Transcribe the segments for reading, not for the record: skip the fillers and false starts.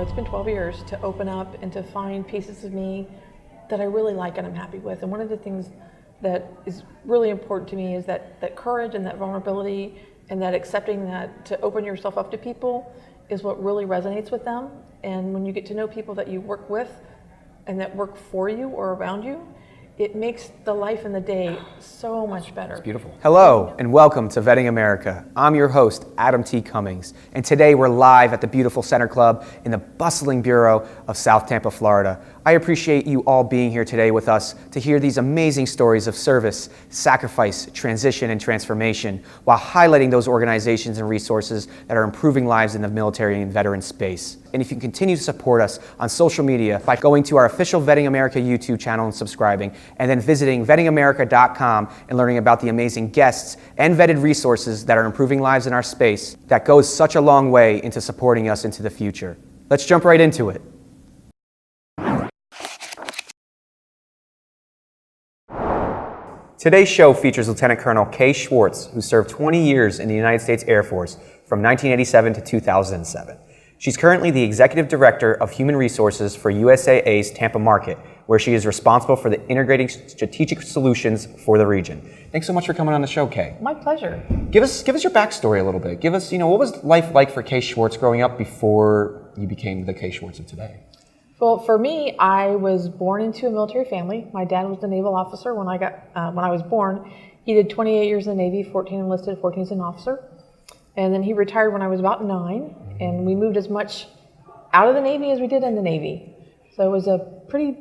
it's been 12 years, to open up and to find pieces of me that I really like and I'm happy with. And one of the things that is really important to me is that courage and that vulnerability and that accepting that to open yourself up to people is what really resonates with them. And when you get to know people that you work with and that work for you or around you, it makes the life and the day so much better. It's beautiful. Hello and welcome to Vetting America. I'm your host, Adam T. Cummings, and today we're live at the beautiful Center Club in the bustling borough of South Tampa, Florida. I appreciate you all being here today with us to hear these amazing stories of service, sacrifice, transition, and transformation, while highlighting those organizations and resources that are improving lives in the military and veteran space. And if you can continue to support us on social media by going to our official Vetting America YouTube channel and subscribing, and then visiting vettingamerica.com and learning about the amazing guests and vetted resources that are improving lives in our space, that goes such a long way into supporting us into the future. Let's jump right into it. Today's show features Lieutenant Colonel Kay Schwartz, who served 20 years in the United States Air Force from 1987 to 2007. She's currently the Executive Director of Human Resources for USAA's Tampa market, where she is responsible for the integrating strategic solutions for the region. Thanks so much for coming on the show, Kay. My pleasure. Give us your backstory a little bit. Give us, what was life like for Kay Schwartz growing up before you became the Kay Schwartz of today? Well, for me, I was born into a military family. My dad was a naval officer when I was born. He did 28 years in the Navy, 14 enlisted, 14 as an officer. And then he retired when I was about 9, and we moved as much out of the Navy as we did in the Navy. So it was a very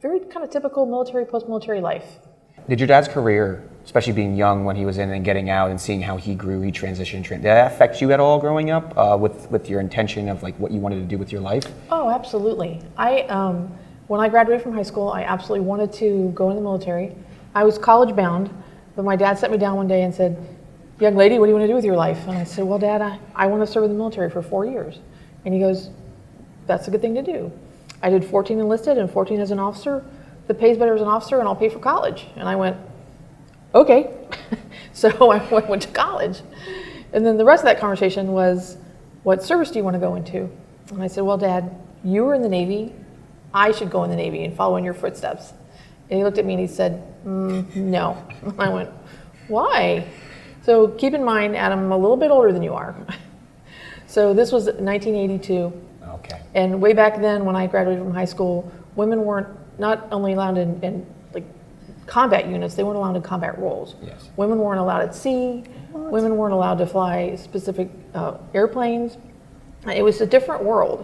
kind of typical military, post-military life. Did your dad's career, especially being young when he was in and getting out and seeing how he grew, he transitioned, did that affect you at all growing up with your intention of like what you wanted to do with your life? Oh, absolutely. When I graduated from high school, I absolutely wanted to go in the military. I was college bound, but my dad sat me down one day and said, "Young lady, what do you want to do with your life?" And I said, "Well, Dad, I want to serve in the military for 4 years." And he goes, "That's a good thing to do. I did 14 enlisted and 14 as an officer. The pay's better as an officer, and I'll pay for college." And I went, "Okay." So I went to college. And then the rest of that conversation was, "What service do you want to go into?" And I said, "Well, Dad, you were in the Navy. I should go in the Navy and follow in your footsteps." And he looked at me and he said, "No." And I went, "Why?" So keep in mind, Adam, I'm a little bit older than you are. So this was 1982. Okay. And way back then, when I graduated from high school, women weren't not only allowed in like combat units, they weren't allowed in combat roles. Yes. Women weren't allowed at sea. What? Women weren't allowed to fly specific airplanes. It was a different world.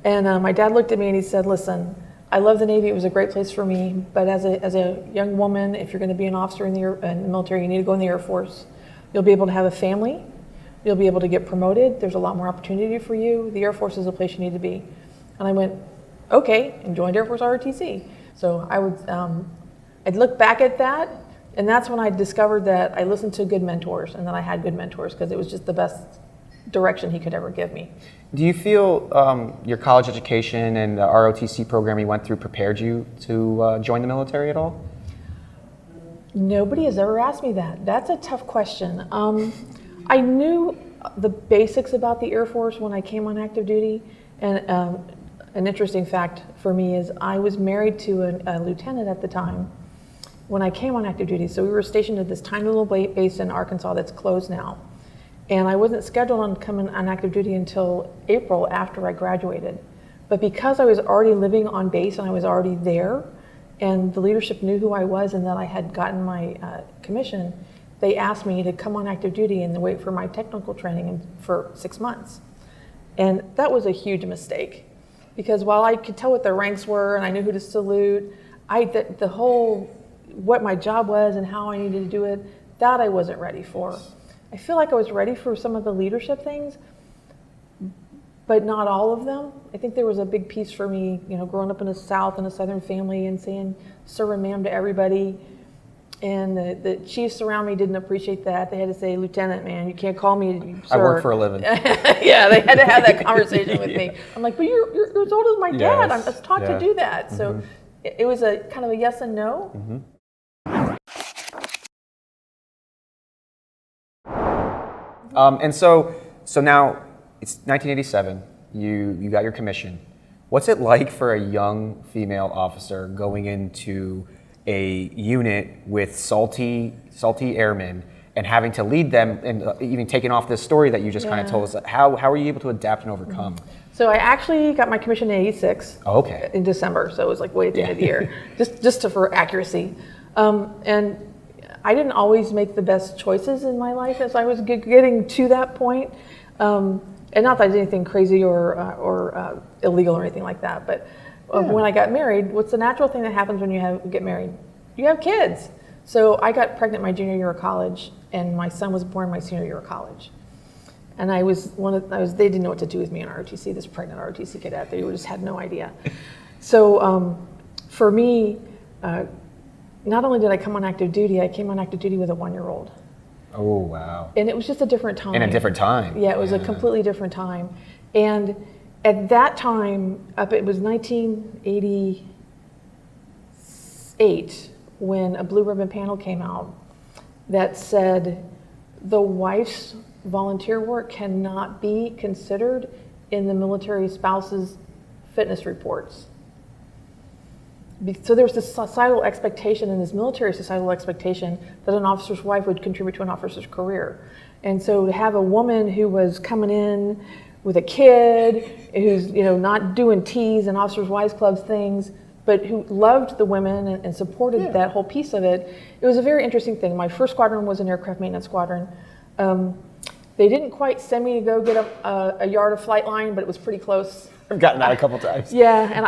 And my dad looked at me and he said, "Listen, I love the Navy. It was a great place for me. But as a young woman, if you're going to be an officer in the military, you need to go in the Air Force. You'll be able to have a family. You'll be able to get promoted. There's a lot more opportunity for you. The Air Force is a place you need to be." And I went, "Okay," and joined Air Force ROTC. So I'd look back at that, and that's when I discovered that I listened to good mentors and that I had good mentors, because it was just the best direction he could ever give me. Do you feel your college education and the ROTC program you went through prepared you to join the military at all? Nobody has ever asked me that. That's a tough question. I knew the basics about the Air Force when I came on active duty, and an interesting fact for me is I was married to a lieutenant at the time when I came on active duty. So we were stationed at this tiny little base in Arkansas that's closed now. And I wasn't scheduled on coming on active duty until April after I graduated. But because I was already living on base and I was already there, and the leadership knew who I was and that I had gotten my commission, they asked me to come on active duty and wait for my technical training for 6 months. And that was a huge mistake, because while I could tell what the ranks were and I knew who to salute, the whole, what my job was and how I needed to do it, that I wasn't ready for. I feel like I was ready for some of the leadership things, but not all of them. I think there was a big piece for me, growing up in the South in a Southern family and saying "sir" and "ma'am" to everybody. And the chiefs around me didn't appreciate that. They had to say, "Lieutenant, man, you can't call me sir." I work for a living. Yeah, they had to have that conversation with me. I'm like, "But you're as old as my dad. Yes. I was taught to do that." Mm-hmm. So it was a kind of a yes and no. Mm-hmm. And so now it's 1987. you got your commission. What's it like for a young female officer going into a unit with salty airmen and having to lead them, and even taking off this story that you just kind of told us? How are you able to adapt and overcome? So I actually got my commission in '86. Oh, okay. In December, so it was like way at the end of the year, for accuracy. And I didn't always make the best choices in my life as I was getting to that point. And not that I did anything crazy or illegal or anything like that, but when I got married, what's the natural thing that happens when you get married? You have kids. So I got pregnant my junior year of college, and my son was born my senior year of college. And they didn't know what to do with me in ROTC, this pregnant ROTC cadet. They just had no idea. So for me, not only did I come on active duty, I came on active duty with a 1-year-old. Oh, wow. And it was just a different time. In a different time. Yeah, it was a completely different time. And at that time, it was 1988, when a blue ribbon panel came out that said the wife's volunteer work cannot be considered in the military spouse's fitness reports. So there was this societal expectation, and this military societal expectation, that an officer's wife would contribute to an officer's career. And so to have a woman who was coming in with a kid, who's not doing teas and officers' wives clubs things, but who loved the women and supported that whole piece of it, it was a very interesting thing. My first squadron was an aircraft maintenance squadron. They didn't quite send me to go get a yard of flight line, but it was pretty close. I've gotten that a couple times. Yeah, and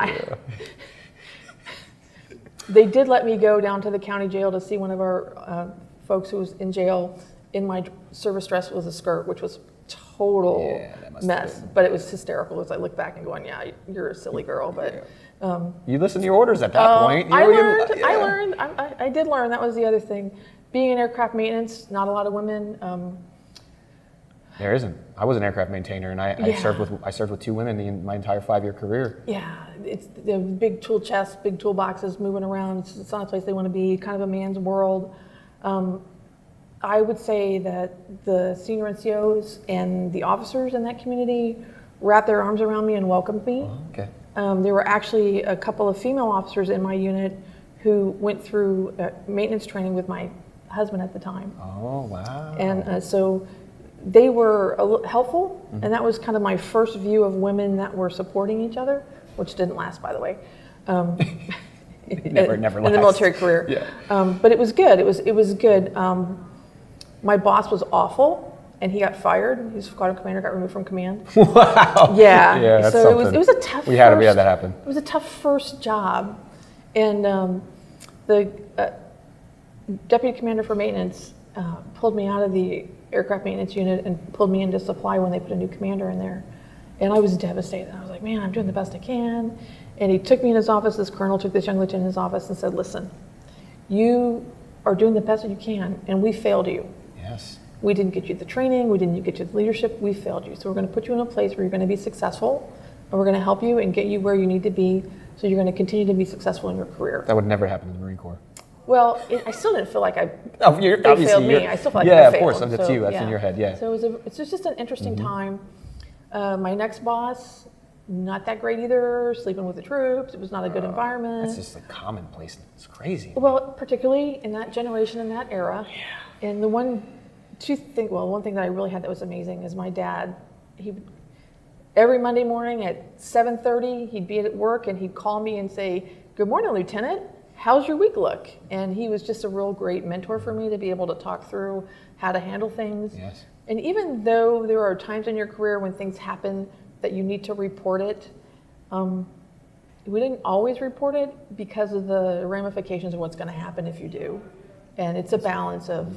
they did let me go down to the county jail to see one of our folks who was in jail. In my service dress was a skirt, which was total mess, but it was hysterical as I look back and going, yeah, you're a silly girl. But you listened to your orders at that point. I did learn. That was the other thing. Being in aircraft maintenance, not a lot of women. There isn't. I was an aircraft maintainer, and I served with 2 women in my entire 5-year career. Yeah, it's the big tool chests, big toolboxes moving around. It's not a place they want to be. Kind of a man's world. I would say that the senior NCOs and the officers in that community wrapped their arms around me and welcomed me. Oh, okay. There were actually a couple of female officers in my unit who went through maintenance training with my husband at the time. Oh, wow. And so they were helpful, and that was kind of my first view of women that were supporting each other, which didn't last, by the way. Never lasts. In the military career. Yeah. But it was good. It was good. My boss was awful, and he got fired. His squadron commander got removed from command. Wow. Yeah. Yeah, that's so something. it was a tough. We had that happen. It was a tough first job, and the deputy commander for maintenance pulled me out of the aircraft maintenance unit and pulled me into supply when they put a new commander in there. And I was devastated. I was like, man, I'm doing the best I can. And he took me in his office. This colonel took this young lieutenant in his office and said, listen, you are doing the best that you can, and we failed you. Yes. We didn't get you the training. We didn't get you the leadership. We failed you. So we're going to put you in a place where you're going to be successful, and we're going to help you and get you where you need to be, so you're going to continue to be successful in your career. That would never happen in the Marine Corps. Well, I still didn't feel like they obviously failed me. I still feel like yeah, they of failed. course. That's you. That's in your head. Yeah. So it's just an interesting time. My next boss, not that great either. Sleeping with the troops. It was not a good environment. That's just a commonplace. It's crazy. Well, particularly in that generation, in that era. Yeah. And one thing that I really had that was amazing is my dad. Every Monday morning at 7:30, he'd be at work and he'd call me and say, "Good morning, Lieutenant. How's your week look?" And he was just a real great mentor for me to be able to talk through how to handle things. Yes. And even though there are times in your career when things happen that you need to report it, we didn't always report it because of the ramifications of what's going to happen if you do. And it's a balance of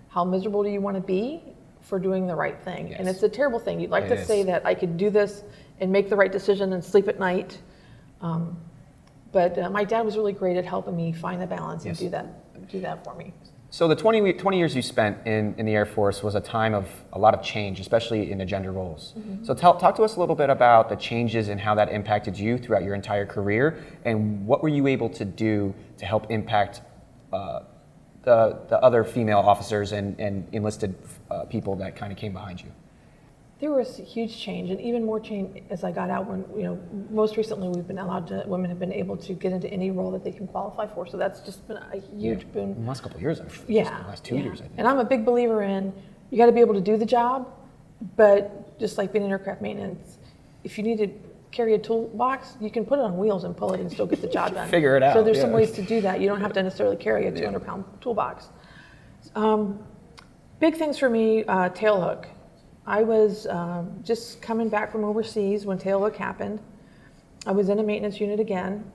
how miserable do you want to be for doing the right thing. Yes. And it's a terrible thing. You'd like to say that I could do this and make the right decision and sleep at night. But my dad was really great at helping me find the balance and do that for me. So the 20 years you spent in the Air Force was a time of a lot of change, especially in the gender roles. Mm-hmm. So talk to us a little bit about the changes and how that impacted you throughout your entire career, and what were you able to do to help impact the other female officers and enlisted people that kind of came behind you? There was a huge change, and even more change as I got out. When most recently women have been able to get into any role that they can qualify for. So that's just been a huge boon. In the last couple of years, The last 2 years, I think. And I'm a big believer in you got to be able to do the job, but just like being in aircraft maintenance, if you need to carry a toolbox, you can put it on wheels and pull it and still get the job done. Figure it out. So there's some ways to do that. You don't have to necessarily carry a 200-pound toolbox. Big things for me, tailhook. I was just coming back from overseas when tailhook happened. I was in a maintenance unit again.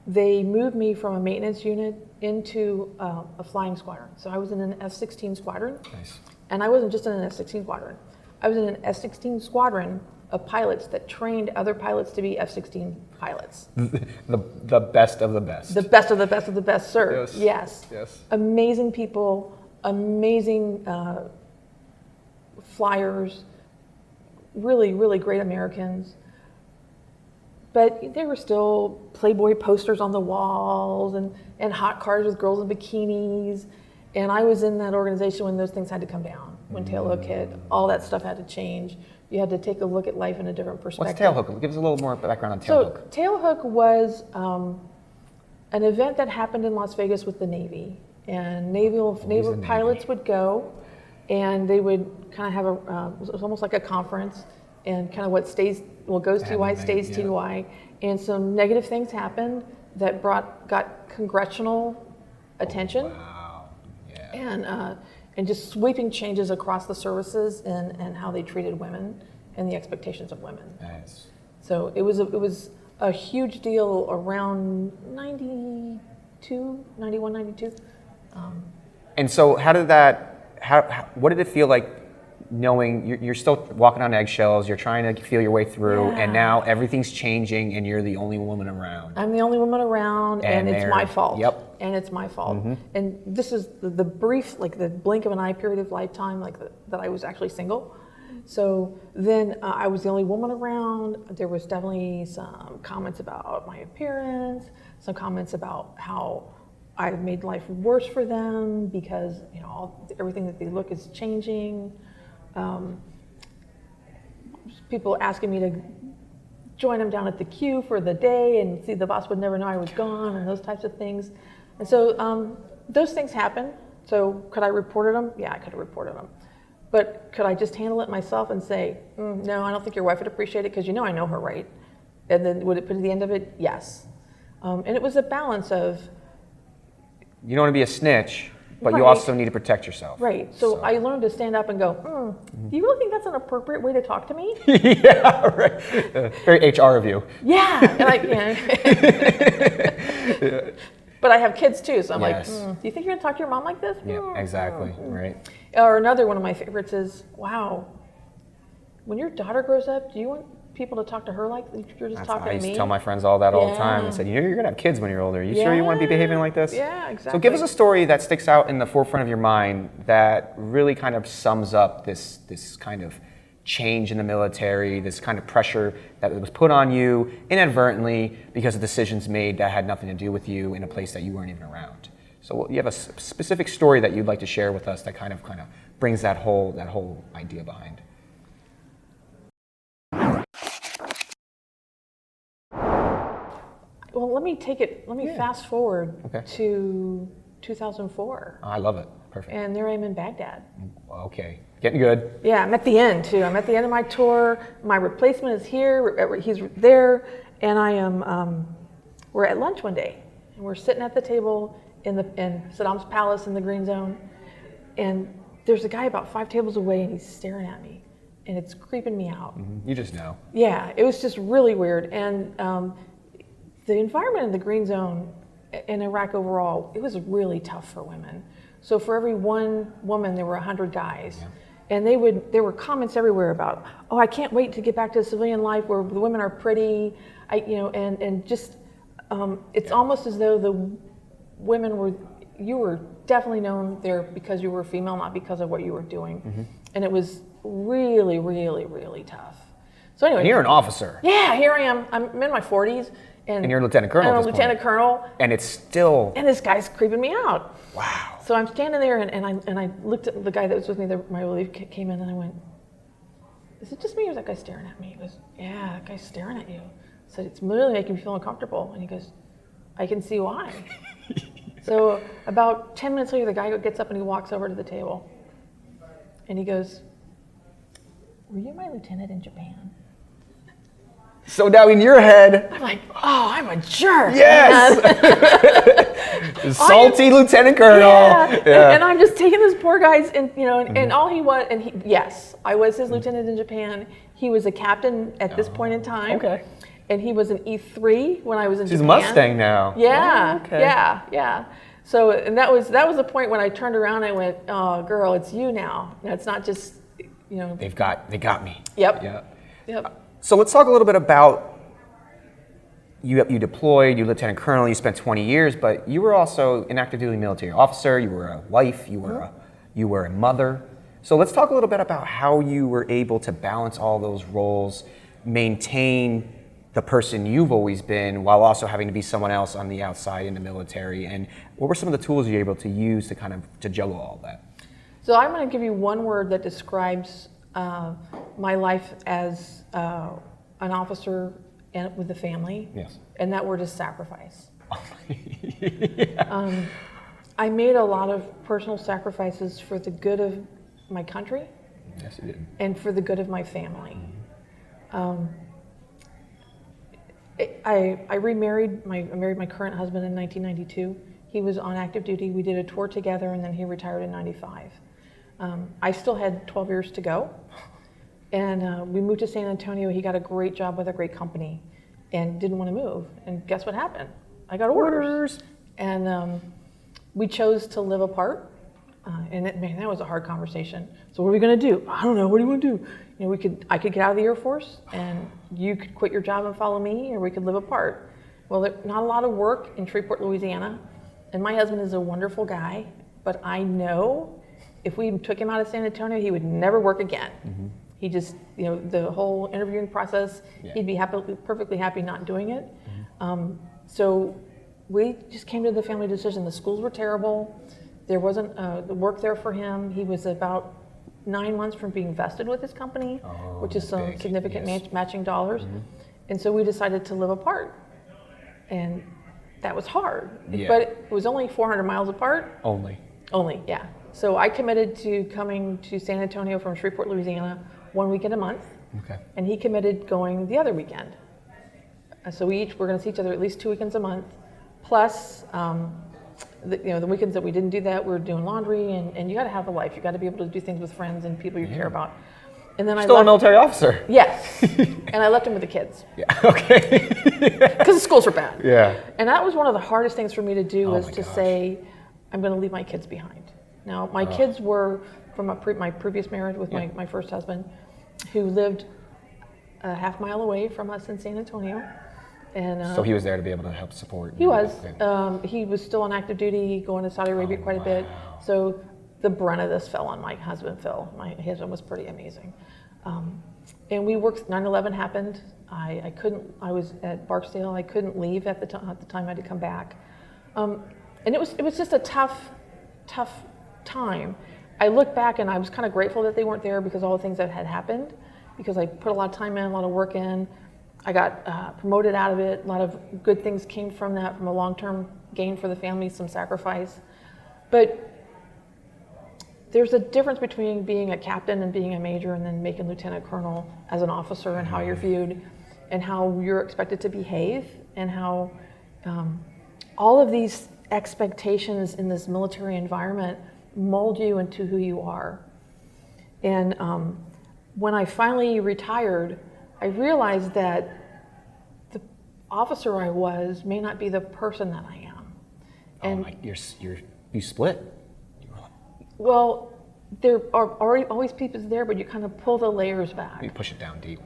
They moved me from a maintenance unit into a flying squadron. So I was in an F-16 squadron. Nice. And I wasn't just in an F-16 squadron. I was in an F-16 squadron of pilots that trained other pilots to be F-16 pilots. The best of the best. The best of the best of the best, sir. Yes. Amazing people, amazing flyers, really, really great Americans. But there were still Playboy posters on the walls and hot cars with girls in bikinis. And I was in that organization when those things had to come down. When tailhook hit, all that stuff had to change. You had to take a look at life in a different perspective. What's tailhook? Give us a little more background on tailhook. So tailhook was an event that happened in Las Vegas with the Navy. And naval pilots would go, and they would kind of have it was almost like a conference, and kind of what goes TY stays TY. And some negative things happened that got congressional attention. Wow. Yeah. And just sweeping changes across the services and how they treated women and the expectations of women. Nice. So it was a huge deal around 92, 91, 92. And so how did that, what did it feel like knowing you're still walking on eggshells, you're trying to feel your way through, and now everything's changing and you're the only woman around? I'm the only woman around, and it's my fault. Yep. And it's my fault. And this is the brief, like the blink of an eye period of lifetime, that I was actually single. So then I was the only woman around. There was definitely some comments about my appearance, some comments about how I made life worse for them because everything that they look is changing. People asking me to join them down at the queue for the day and see the boss would never know I was gone and those types of things. And so those things happen. So could I reported them? Yeah, I could have reported them. But could I just handle it myself and say, no, I don't think your wife would appreciate it because I know her, right? And then would it put at the end of it? Yes. And it was a balance of... You don't want to be a snitch, but you also need to protect yourself. Right. So I learned to stand up and go, do you really think that's an appropriate way to talk to me? Yeah, right. Very HR of you. Yeah. And But I have kids too, so I'm like, do you think you're going to talk to your mom like this? Yeah, exactly. Right. Or another one of my favorites is, wow, when your daughter grows up, do you want people to talk to her like you're just talking to me? I used to tell my friends all that all the time. I said, you're going to have kids when you're older. You sure you want to be behaving like this? Yeah, exactly. So give us a story that sticks out in the forefront of your mind that really kind of sums up this kind of change in the military, this kind of pressure that was put on you inadvertently because of decisions made that had nothing to do with you in a place that you weren't even around. So you have a specific story that you'd like to share with us that kind of brings that whole idea behind. Well, let me fast forward to 2004. Oh, I love it. Perfect. And there I am in Baghdad. Okay, getting good. Yeah, I'm at the end too. I'm at the end of my tour. My replacement is here. He's there, and I am. We're at lunch one day, and we're sitting at the table in Saddam's palace in the Green Zone, and there's a guy about 5 tables away, and he's staring at me, and it's creeping me out. You just know. Yeah, it was just really weird, and the environment in the Green Zone in Iraq overall, it was really tough for women. So for every one woman, there were 100 guys. Yeah. And there were comments everywhere about, oh, I can't wait to get back to civilian life where the women are pretty, it's almost as though the women you were definitely known there because you were female, not because of what you were doing. And it was really, really, really tough. So anyway. And you're an officer. Yeah, here I am. I'm in my 40s. And you're a lieutenant colonel. And I'm a lieutenant colonel. And it's still. And this guy's creeping me out. Wow. So I'm standing there, and I looked at the guy that was with me. My relief came in, and I went, is it just me or is that guy staring at me? He goes, yeah, that guy's staring at you. I said, it's really making me feel uncomfortable. And he goes, I can see why. So about 10 minutes later, the guy gets up and he walks over to the table. And he goes, were you my lieutenant in Japan? So now in your head, I'm like, oh, I'm a jerk. yes, salty lieutenant colonel. Yeah. And I'm just taking this poor guy's, and all he was, yes, I was his lieutenant in Japan. He was a captain at this point in time. Okay. And he was an E3 when I was in She's Japan. a Mustang now. Yeah, okay. yeah. So, and that was the point when I turned around and I went, oh, girl, it's you now. It's not just, They got me. Yep. So let's talk a little bit about you deployed, you lieutenant colonel, you spent 20 years, but you were also an active duty military officer, you were a wife, you were a mother. So let's talk a little bit about how you were able to balance all those roles, maintain the person you've always been while also having to be someone else on the outside in the military, and what were some of the tools you were able to use to juggle all that? So I'm going to give you one word that describes my life as an officer and with a family. Yes. And that word is sacrifice. I made a lot of personal sacrifices for the good of my country. Yes, you did. And for the good of my family. I married my current husband in 1992. He was on active duty. We did a tour together, and then he retired in 95. I still had 12 years to go. And we moved to San Antonio. He got a great job with a great company and didn't want to move. And guess what happened? I got orders. And we chose to live apart. That was a hard conversation. So what are we going to do? I don't know. What do you want to do? I could get out of the Air Force and you could quit your job and follow me, or we could live apart. Well, there's not a lot of work in Shreveport, Louisiana. And my husband is a wonderful guy, but I know if we took him out of San Antonio, he would never work again. Mm-hmm. He just, the whole interviewing process, he'd be perfectly happy not doing it. Mm-hmm. So we just came to the family decision. The schools were terrible. There wasn't the work there for him. He was about 9 months from being vested with his company, which is some significant matching dollars. Mm-hmm. And so we decided to live apart. And that was hard. Yeah. But it was only 400 miles apart. Only, yeah. So I committed to coming to San Antonio from Shreveport, Louisiana, 1 weekend a month. Okay. And he committed going the other weekend. So we're going to see each other at least 2 weekends a month. Plus, the weekends that we didn't do that, we were doing laundry, and you got to have a life. You got to be able to do things with friends and people you care about. And then Still a military officer. Yes. And I left him with the kids. Yeah. Okay. Because the schools were bad. Yeah. And that was one of the hardest things for me to do was to say, I'm going to leave my kids behind. Now, my kids were from my previous marriage with my first husband, who lived a half mile away from us in San Antonio. And so he was there to be able to help support. He was. He was still on active duty, going to Saudi Arabia quite a bit. So the brunt of this fell on my husband, Phil. My husband was pretty amazing. And we worked, 9/11 happened. I was at Barksdale. I couldn't leave at the time I had to come back. And it was just a tough time. I look back and I was kind of grateful that they weren't there because all the things that had happened, because I put a lot of time in, a lot of work in. I got promoted out of it. A lot of good things came from that, from a long-term gain for the family, some sacrifice. But there's a difference between being a captain and being a major and then making lieutenant colonel as an officer, and how you're viewed and how you're expected to behave, and how all of these expectations in this military environment mold you into who you are. And when I finally retired, I realized that the officer I was may not be the person that I am. And you split. Well, there are always people there, but you kind of pull the layers back. You push it down deep.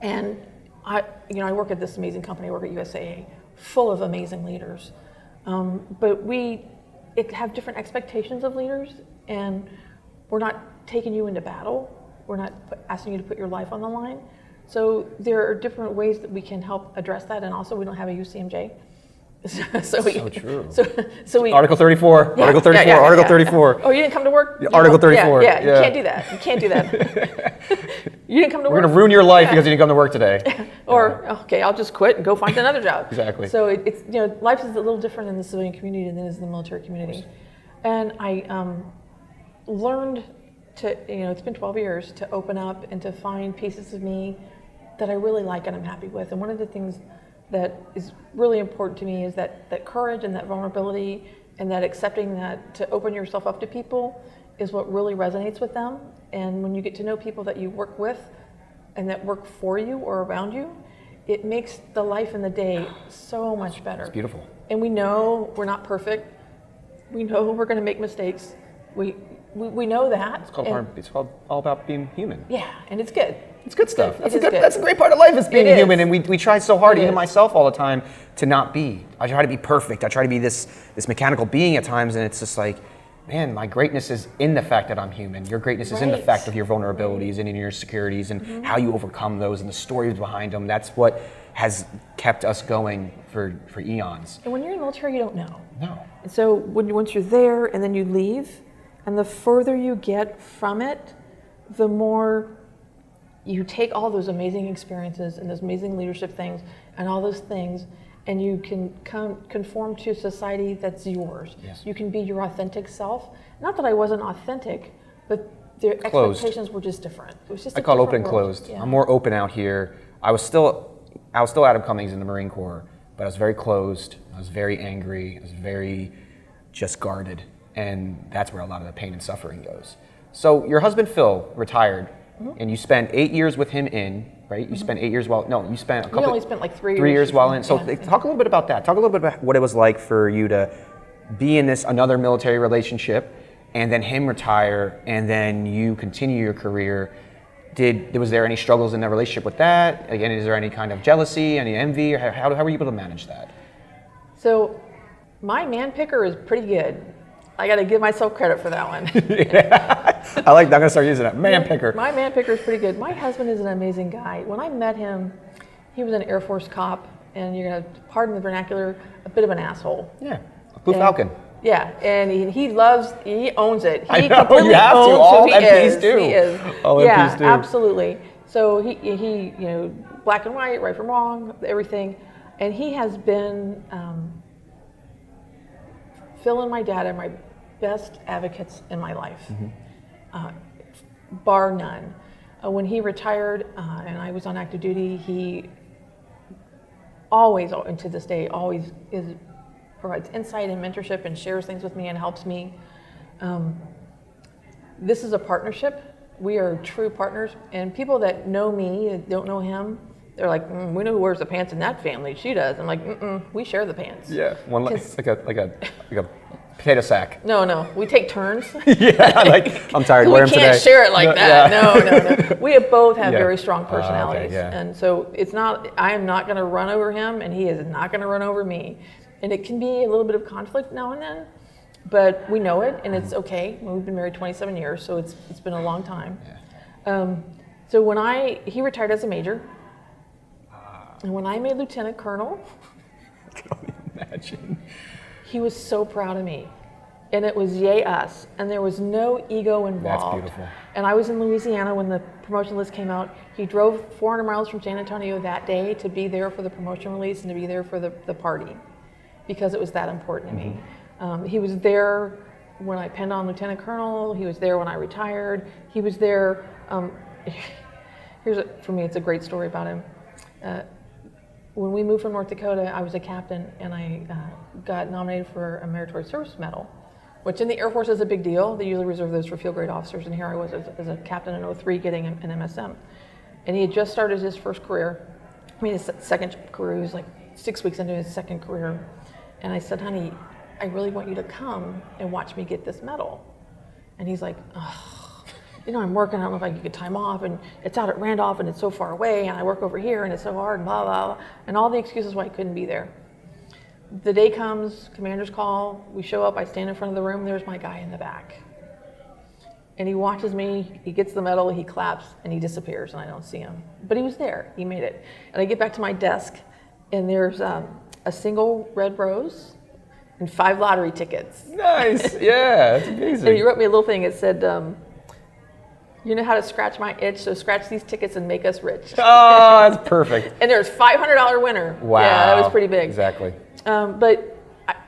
And I work at this amazing company. I work at USAA, full of amazing leaders. But we have different expectations of leaders, and we're not taking you into battle. We're not asking you to put your life on the line. So there are different ways that we can help address that, and also we don't have a UCMJ. So true. So we Article 34. Yeah, Article 34. Yeah, Article 34. Oh, you didn't come to work? Article 34. Yeah, you can't do that. You can't do that. You didn't come to We're work. going to ruin your life because you didn't come to work today. Or, okay, I'll just quit and go find another job. Exactly. So it's, life is a little different in the civilian community than it is in the military community. And I learned to, it's been 12 years to open up and to find pieces of me that I really like and I'm happy with. And one of the things that is really important to me is that courage and that vulnerability and that accepting that to open yourself up to people is what really resonates with them. And when you get to know people that you work with and that work for you or around you, it makes the life and the day so much better. It's beautiful. And we know we're not perfect. We know we're going to make mistakes. We know that. It's called all about being human. Yeah, and it's good. It's good stuff. It is good. That's a great part of life is being It human, is. and we try so hard, It even is. myself all the time, to not be. I try to be perfect. I try to be this mechanical being at times, and it's just like, man, my greatness is in the fact that I'm human. Your greatness is in the Right. fact of your vulnerabilities and in your insecurities and how you overcome those and the stories behind them. That's what has kept us going for eons. And when you're in the military, you don't know. No. And so once you're there and then you leave, and the further you get from it, the more you take all those amazing experiences and those amazing leadership things and all those things, and you can conform to a society that's yours. Yes. You can be your authentic self. Not that I wasn't authentic, but the Closed. expectations were just different. It was just I a call it open different and world. closed. Yeah. I'm more open out here. I was still Adam Cummings in the Marine Corps, but I was very closed. I was very angry. I was very just guarded. And that's where a lot of the pain and suffering goes. So your husband, Phil, retired, and you spent 8 years with him right? You spent 8 years you spent a couple. We only spent like 3 years. 3 years while in. So Yeah. talk a little bit about that. Talk a little bit about what it was like for you to be in another military relationship, and then him retire, and then you continue your career. Was there any struggles in the relationship with that? Again, is there any kind of jealousy, any envy, or how were you able to manage that? So my man picker is pretty good. I got to give myself credit for that one. I'm gonna start using that. Man picker. My man picker is pretty good. My husband is an amazing guy. When I met him, he was an Air Force cop, and you're gonna pardon the vernacular, a bit of an asshole. Yeah, Blue Falcon. Yeah, and he owns it. He I know, completely you have to. owns All who he MPs is. do. He is. All yeah, MPs do. absolutely. So he black and white, right from wrong, everything, and he has been. Phil and my dad are my best advocates in my life, bar none. When he retired and I was on active duty, he always, and to this day, always provides insight and mentorship and shares things with me and helps me. This is a partnership. We are true partners, and people that know me and don't know him, they're like, we know who wears the pants in that family. She does. I'm like, we share the pants. Yeah, one like a potato sack. No, we take turns. Yeah, I'm tired. We Wear them today. can't share it like that. Yeah. No. We both have Yeah. very strong personalities, okay, yeah. and so I am not going to run over him, and he is not going to run over me. And it can be a little bit of conflict now and then, but we know it, and it's okay. We've been married 27 years, so it's been a long time. Yeah. So he retired as a major, and when I made lieutenant colonel, I can only imagine. he was so proud of me. And it was yay us. And there was no ego involved. That's beautiful. And I was in Louisiana when the promotion list came out. He drove 400 miles from San Antonio that day to be there for the promotion release and to be there for the party, because it was that important to me. He was there when I penned on lieutenant colonel. He was there when I retired. He was there. For me, it's a great story about him. When we moved from North Dakota, I was a captain, and I got nominated for a Meritorious Service Medal, which in the Air Force is a big deal. They usually reserve those for field grade officers, and here I was as a captain in 03 getting an MSM. And he had just started his first career. His second career. He was like 6 weeks into his second career. And I said, honey, I really want you to come and watch me get this medal. And he's like, I'm working, I don't know if I can get time off, and it's out at Randolph, and it's so far away, and I work over here, and it's so hard, and blah, blah, blah, and all the excuses why I couldn't be there. The day comes, commander's call, we show up, I stand in front of the room, there's my guy in the back. And he watches me, he gets the medal, he claps, and he disappears, and I don't see him. But he was there, he made it. And I get back to my desk, and there's a single red rose and 5 lottery tickets. Nice, yeah, that's amazing. And he wrote me a little thing, it said, you know how to scratch my itch, so scratch these tickets and make us rich. Oh, that's perfect. And there's $500 winner. Wow. Yeah, that was pretty big. Exactly. But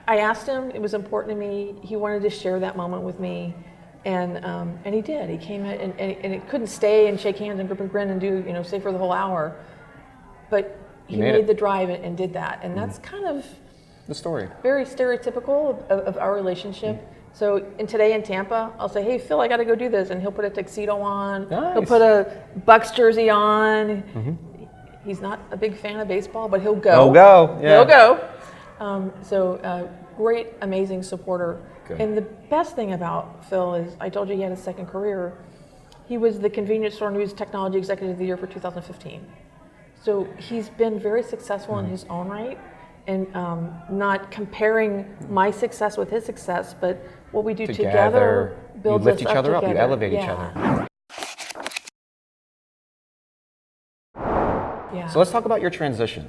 I asked him, it was important to me, he wanted to share that moment with me, and he did. He came in, and it couldn't stay and shake hands and grip and grin and do, stay for the whole hour. But he made the drive and did that, and that's kind of the story. Very stereotypical of our relationship. So today in Tampa, I'll say, hey, Phil, I got to go do this. And he'll put a tuxedo on. Nice. He'll put a Bucks jersey on. He's not a big fan of baseball, but he'll go. He'll go. Yeah. He'll go. Great, amazing supporter. Good. And the best thing about Phil is, I told you he had a second career. He was the Convenience Store News Technology Executive of the Year for 2015. So he's been very successful in his own right. And not comparing my success with his success, but what we do together builds you lift us each other up, you together. elevate each other. Yeah. So let's talk about your transition.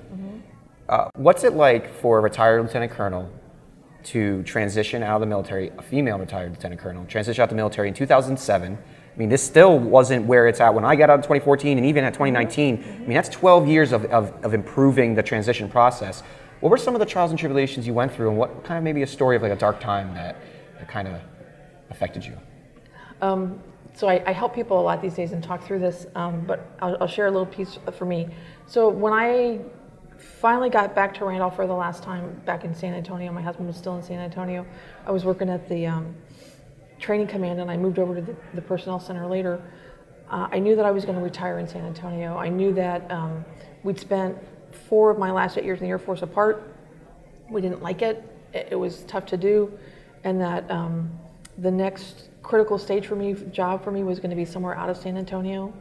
What's it like for a retired lieutenant colonel to transition out of the military, a female retired lieutenant colonel, transition out of the military in 2007? I mean, this still wasn't where it's at when I got out in 2014 and even at 2019. I mean, that's 12 years of improving the transition process. What were some of the trials and tribulations you went through, and what kind of maybe a story of like a dark time that kind of affected you? So I help people a lot these days and talk through this, but I'll share a little piece for me. So when I finally got back to Randolph for the last time back in San Antonio, my husband was still in San Antonio, I was working at the training command, and I moved over to the personnel center later. I knew that I was going to retire in San Antonio. I knew that we'd spent 4 of my last 8 years in the Air Force apart. We didn't like it. It was tough to do, and that the next critical stage for me, job for me, was going to be somewhere out of San Antonio,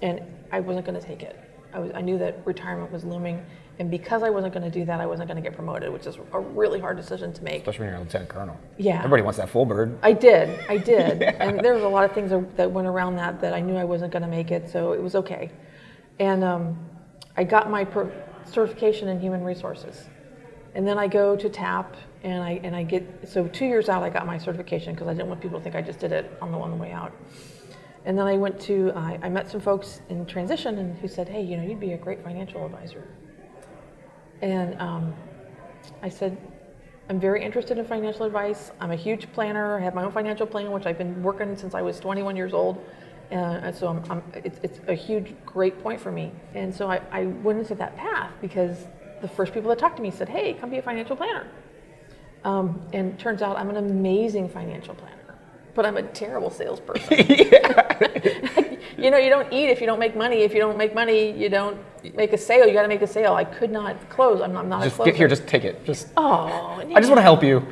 and I wasn't going to take it. I knew that retirement was looming, and because I wasn't going to do that, I wasn't going to get promoted, which is a really hard decision to make. Especially when you're a lieutenant colonel. Yeah. Everybody wants that full bird. I did. Yeah. And there was a lot of things that went around that I knew I wasn't going to make it, so it was okay. And I got my certification in human resources. And then I go to TAP, and I get, so 2 years out I got my certification because I didn't want people to think I just did it on the way out. And then I went to, I met some folks in transition and who said, hey, you'd be a great financial advisor. And I said, I'm very interested in financial advice. I'm a huge planner. I have my own financial plan, which I've been working since I was 21 years old. And so it's a huge, great point for me. And so I went into that path because the first people that talked to me said, hey, come be a financial planner. And it turns out I'm an amazing financial planner, but I'm a terrible salesperson. You don't eat if you don't make money. If you don't make money, you don't make a sale. You got to make a sale. I could not close. I'm not Just a closer. get here, just take it. I just yeah. want to help you.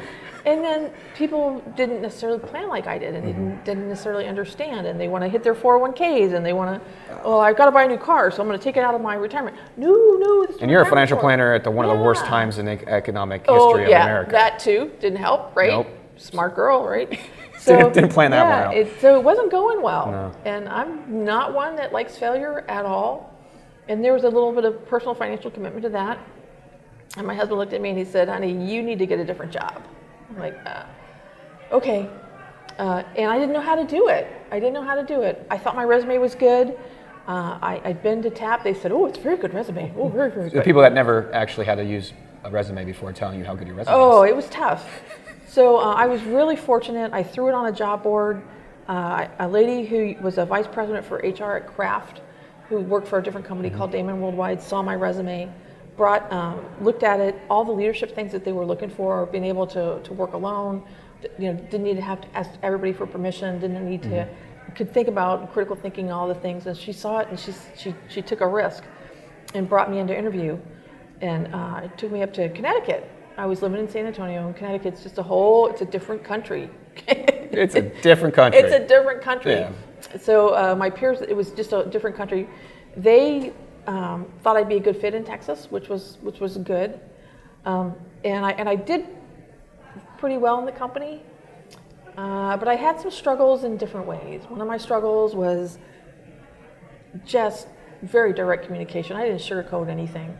And then people didn't necessarily plan like I did, and they didn't necessarily understand, and they want to hit their 401ks, and they want to, I've got to buy a new car, so I'm going to take it out of my retirement. No. And you're a financial planner at one of the worst times in the economic history of America. That too didn't help, right? Nope. Smart girl, right? Didn't plan that one out. So it wasn't going well. No. And I'm not one that likes failure at all. And there was a little bit of personal financial commitment to that. And my husband looked at me and he said, honey, you need to get a different job. I'm like, okay. And I didn't know how to do it. I thought my resume was good. I'd been to TAP. They said, oh, it's a very good resume. Oh, very, very good. The people that never actually had to use a resume before telling you how good your resume is. Oh, it was tough. So I was really fortunate. I threw it on a job board. A lady who was a vice president for HR at Kraft, who worked for a different company called Damon Worldwide, saw my resume, looked at it, all the leadership things that they were looking for, being able to work alone, didn't need to have to ask everybody for permission, didn't need to, could think about critical thinking, all the things. And she saw it, and she took a risk and brought me in to interview. And it took me up to Connecticut. I was living in San Antonio, and Connecticut's just it's a different country. It's a different country. It's a different country. Yeah. So my peers, it was just a different country. They thought I'd be a good fit in Texas, which was good. And I did pretty well in the company, but I had some struggles in different ways. One of my struggles was just very direct communication. I didn't sugarcoat anything.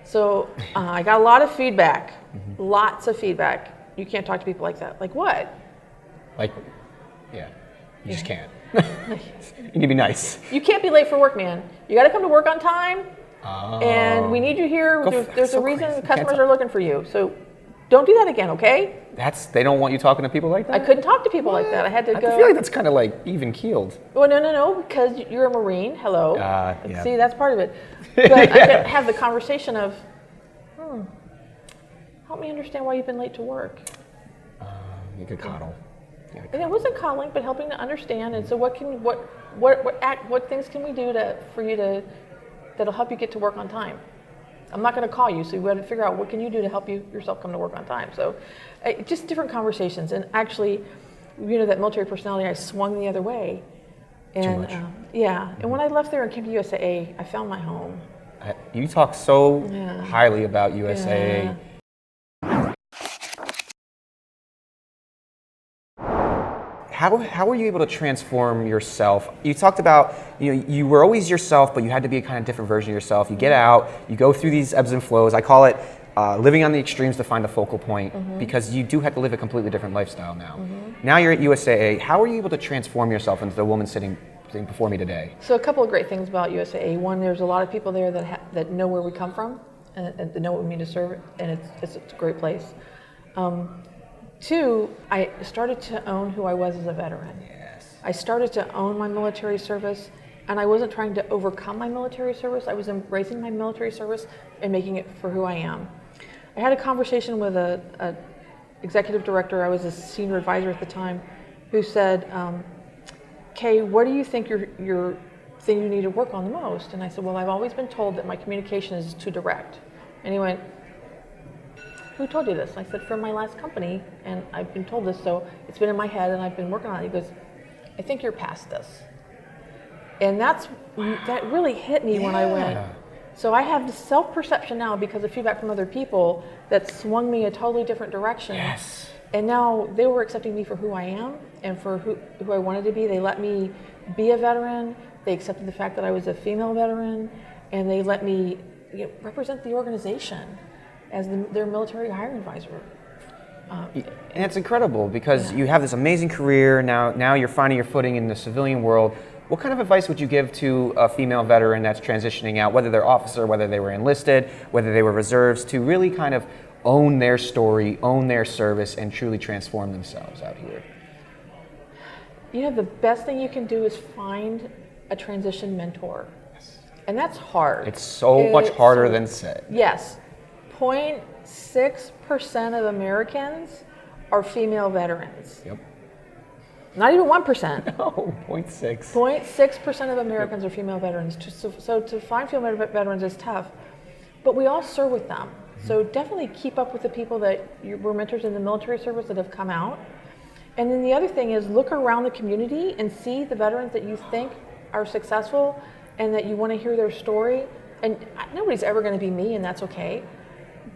So I got a lot of feedback, lots of feedback. You can't talk to people like that. Like what? Like, yeah, you just can't. You need to be nice. You can't be late for work, man. You got to come to work on time, and we need you here. There's a reason the customers are looking for you. So don't do that again, okay? They don't want you talking to people like that? I couldn't talk to people like that. I had to go. I feel like that's kind of like even keeled. Well, no, because you're a Marine. Hello. Yeah. See, that's part of it. But I could have the conversation of, help me understand why you've been late to work. You could coddle. And it wasn't coddling, but helping to understand. And so, what things can we do that'll help you get to work on time? I'm not going to call you, so we got to figure out what can you do to help yourself come to work on time. So, just different conversations. And actually, that military personality, I swung the other way. And Too much. And when I left there and came to USAA, I found my home. You talk so highly about USAA. Yeah. How were you able to transform yourself? You talked about, you were always yourself, but you had to be a kind of different version of yourself. You get out, you go through these ebbs and flows. I call it living on the extremes to find a focal point, because you do have to live a completely different lifestyle now. Now you're at USAA. How were you able to transform yourself into the woman sitting before me today? So a couple of great things about USAA. One, there's a lot of people there that know where we come from and that know what we mean to serve, and it's a great place. Two, I started to own who I was as a veteran. Yes. I started to own my military service, and I wasn't trying to overcome my military service. I was embracing my military service and making it for who I am. I had a conversation with a executive director. I was a senior advisor at the time, who said, Kay, what do you think your thing you need to work on the most? And I said, well, I've always been told that my communication is too direct. And he went, who told you this? I said, from my last company, and I've been told this, so it's been in my head and I've been working on it. He goes, I think you're past this. And that really hit me when I went. So I have this self-perception now because of feedback from other people that swung me a totally different direction. Yes. And now they were accepting me for who I am and for who I wanted to be. They let me be a veteran. They accepted the fact that I was a female veteran, and they let me represent the organization as their military hiring advisor. And it's incredible because you have this amazing career. Now you're finding your footing in the civilian world. What kind of advice would you give to a female veteran that's transitioning out, whether they're officer, whether they were enlisted, whether they were reserves, to really kind of own their story, own their service, and truly transform themselves out here? The best thing you can do is find a transition mentor. Yes. And that's hard. It's so much harder than said. Yes. 0.6% of Americans are female veterans. Yep. Not even 1%. No, 0.6. 0.6% of Americans are female veterans. So to find female veterans is tough. But we all serve with them. So definitely keep up with the people that were mentors in the military service that have come out. And then the other thing is look around the community and see the veterans that you think are successful and that you want to hear their story. And nobody's ever going to be me, and that's okay.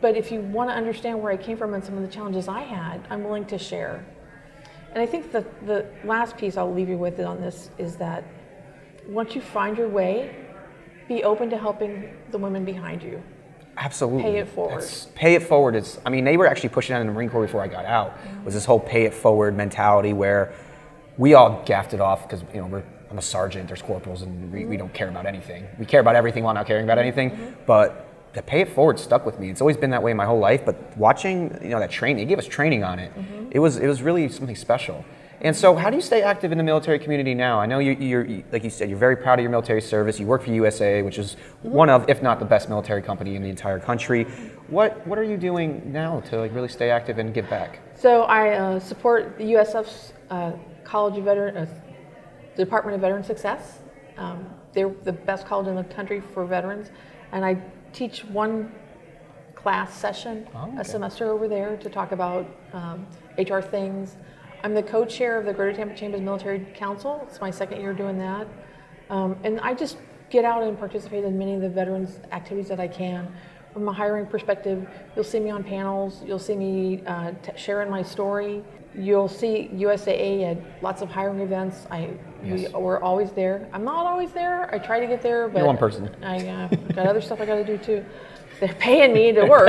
But if you want to understand where I came from and some of the challenges I had, I'm willing to share. And I think the last piece I'll leave you with on this is that once you find your way, be open to helping the women behind you. Absolutely. Pay it forward. Pay it forward is, they were actually pushing that in the Marine Corps before I got out, was this whole pay it forward mentality where we all gaffed it off because, I'm a sergeant, there's corporals, and we don't care about anything. We care about everything while not caring about anything, but the pay it forward stuck with me. It's always been that way my whole life, but watching, that training, they gave us training on it. It was really something special. And so how do you stay active in the military community now? I know you're like you said, you're very proud of your military service. You work for USAA, which is one of, if not the best military company in the entire country. What are you doing now to really stay active and give back? So I support the USF's Department of Veteran Success. They're the best college in the country for veterans, and I teach one class session a semester over there to talk about HR things. I'm the co-chair of the Greater Tampa Chamber's Military Council. It's my second year doing that. And I just get out and participate in many of the veterans activities that I can. From a hiring perspective, you'll see me on panels, you'll see me sharing my story. You'll see USAA at lots of hiring events. We're always there. I'm not always there. I try to get there, but you're one person. I got other stuff I got to do too. They're paying me to work.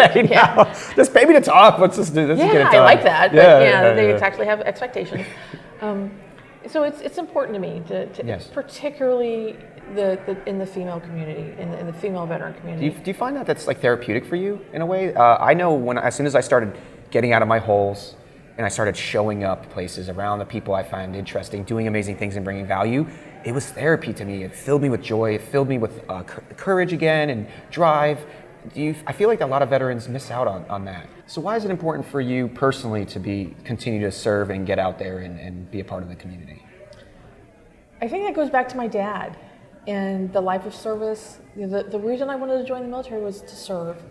Just pay me to talk. Let's just do this. Yeah, I like that. But they actually have expectations. So it's important to me to Yes. particularly in the female community, in the female veteran community. Do you find that that's like therapeutic for you in a way? I know as soon as I started getting out of my holes and I started showing up places around the people I find interesting, doing amazing things and bringing value, it was therapy to me. It filled me with joy. It filled me with courage again and drive. I feel like a lot of veterans miss out on that. So why is it important for you personally to continue to serve and get out there and be a part of the community? I think that goes back to my dad and the life of service. The reason I wanted to join the military was to serve.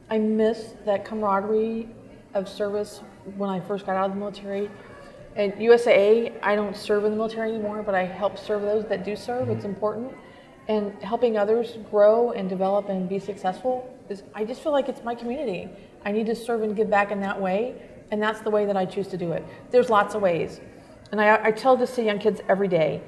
I missed that camaraderie of service when I first got out of the military. At USAA, I don't serve in the military anymore, but I help serve those that do serve. It's important. And helping others grow and develop and be successful, I just feel like it's my community. I need to serve and give back in that way, and that's the way that I choose to do it. There's lots of ways. And I tell this to young kids every day.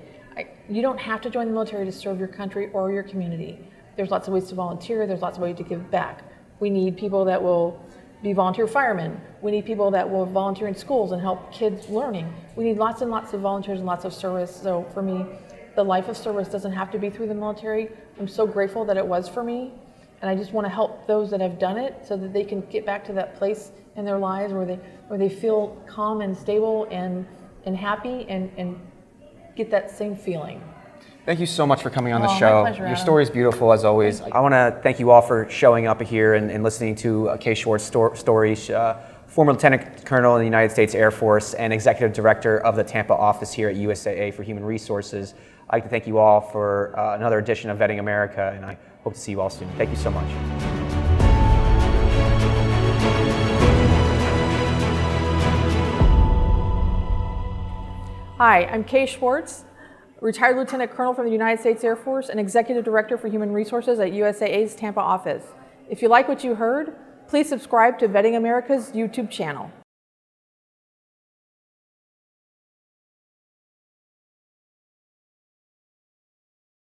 You don't have to join the military to serve your country or your community. There's lots of ways to volunteer. There's lots of ways to give back. We need people that will be volunteer firemen. We need people that will volunteer in schools and help kids learning. We need lots and lots of volunteers and lots of service. So for me, the life of service doesn't have to be through the military. I'm so grateful that it was for me. And I just want to help those that have done it so that they can get back to that place in their lives where they feel calm and stable and happy and get that same feeling. Thank you so much for coming on the My show. pleasure, Your Adam. story is beautiful as always. I want to thank you all for showing up here and listening to Kay Schwartz story, former Lieutenant Colonel in the United States Air Force and Executive Director of the Tampa office here at USAA for Human Resources. I'd like to thank you all for another edition of Vetting America, and I hope to see you all soon. Thank you so much. Hi, I'm Kay Schwartz, retired Lieutenant Colonel from the United States Air Force and Executive Director for Human Resources at USAA's Tampa office. If you like what you heard, please subscribe to Vetting America's YouTube channel.